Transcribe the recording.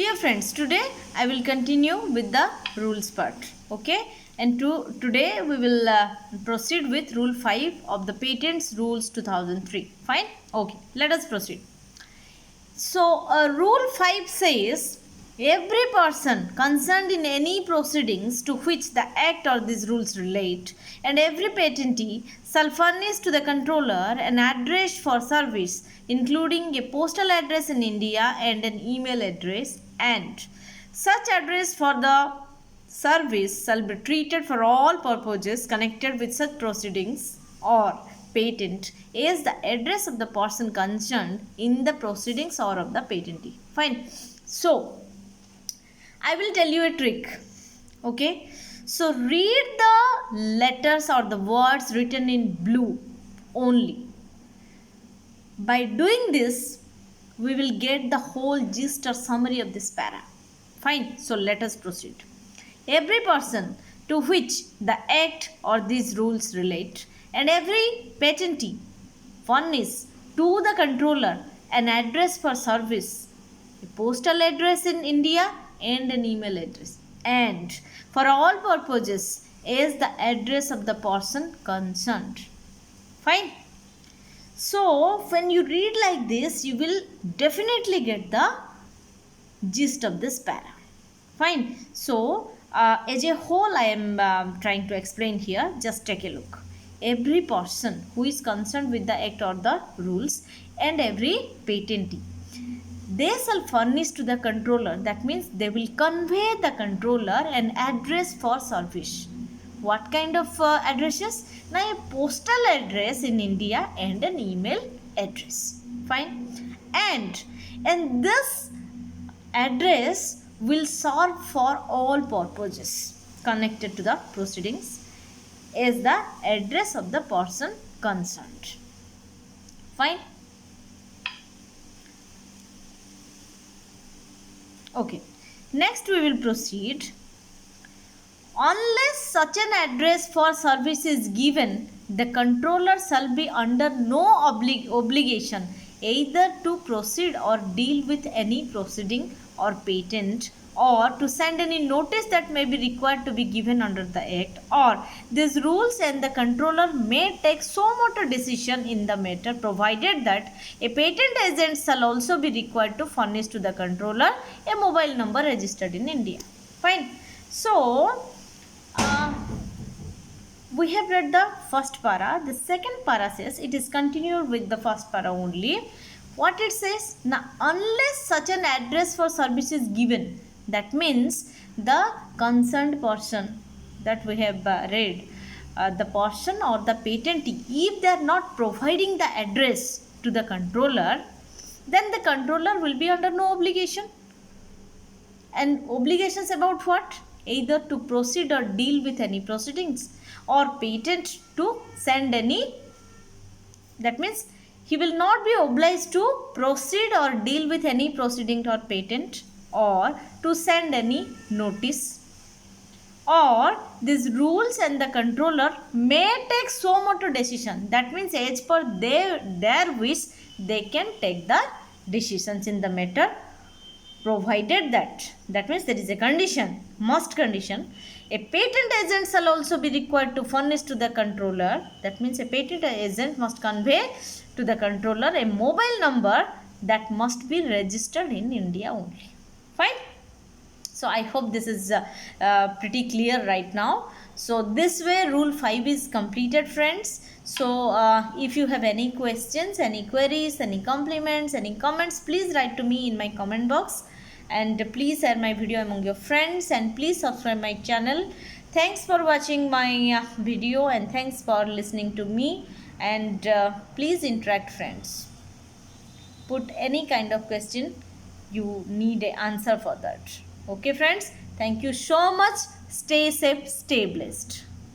Dear friends, today I will continue with the rules part. Okay, and today we will proceed with rule 5 of the patents rules 2003. Fine. Okay, let us proceed. So, rule 5 says every person concerned in any proceedings to which the act or these rules relate, and every patentee shall furnish to the controller an address for service, including a postal address in India and an email address, and such address for the service shall be treated for all purposes connected with such proceedings or patent is the address of the person concerned in the proceedings or of the patentee. Fine. So, I will tell you a trick. Okay. So, read the letters or the words written in blue only. By doing this, we will get the whole gist or summary of this para. Fine. So, let us proceed. Every person to which the act or these rules relate, and every patentee furnish to the controller an address for service, a postal address in India and an email address, and for all purposes is the address of the person concerned. Fine. So when you read like this, you will definitely get the gist of this para. Fine. So as a whole, I am trying to explain here. Just take a look. Every person who is concerned with the act or the rules, and every patentee, they shall furnish to the controller. That means they will convey the controller an address for service. What kind of addresses? Now, a postal address in India and an email address. Fine. And this address will serve for all purposes connected to the proceedings is the address of the person concerned. Fine. Okay. Next we will proceed. Unless such an address for service is given, the controller shall be under no obligation either to proceed or deal with any proceeding or patent, or to send any notice that may be required to be given under the act, or these rules, and the controller may take so motor decision in the matter, provided that a patent agent shall also be required to furnish to the controller a mobile number registered in India. Fine. So we have read the first para. The second para says, it is continued with the first para only. What it says? Now, unless such an address for service is given, that means the concerned person that we have read, the person or the patentee, if they are not providing the address to the controller, then the controller will be under no obligation. And obligations about what? Either to proceed or deal with any proceedings, or patent to send any. That means he will not be obliged to proceed or deal with any proceeding or patent, or to send any notice, or these rules, and the controller may take so motor decision. That means as per their wish, they can take the decisions in the matter, provided that means there is a condition, must condition, a patent agent shall also be required to furnish to the controller. That means a patent agent must convey to the controller a mobile number that must be registered in India only. Fine. So I hope this is pretty clear right now. So this way rule 5 is completed, friends. So if you have any questions, any queries, any compliments, any comments, please write to me in my comment box, and please share my video among your friends, and please subscribe my channel. Thanks for watching my video, and thanks for listening to me, and please interact, friends. Put any kind of question, you need an answer for that. Okay friends, thank you so much. Stay safe, stay blessed.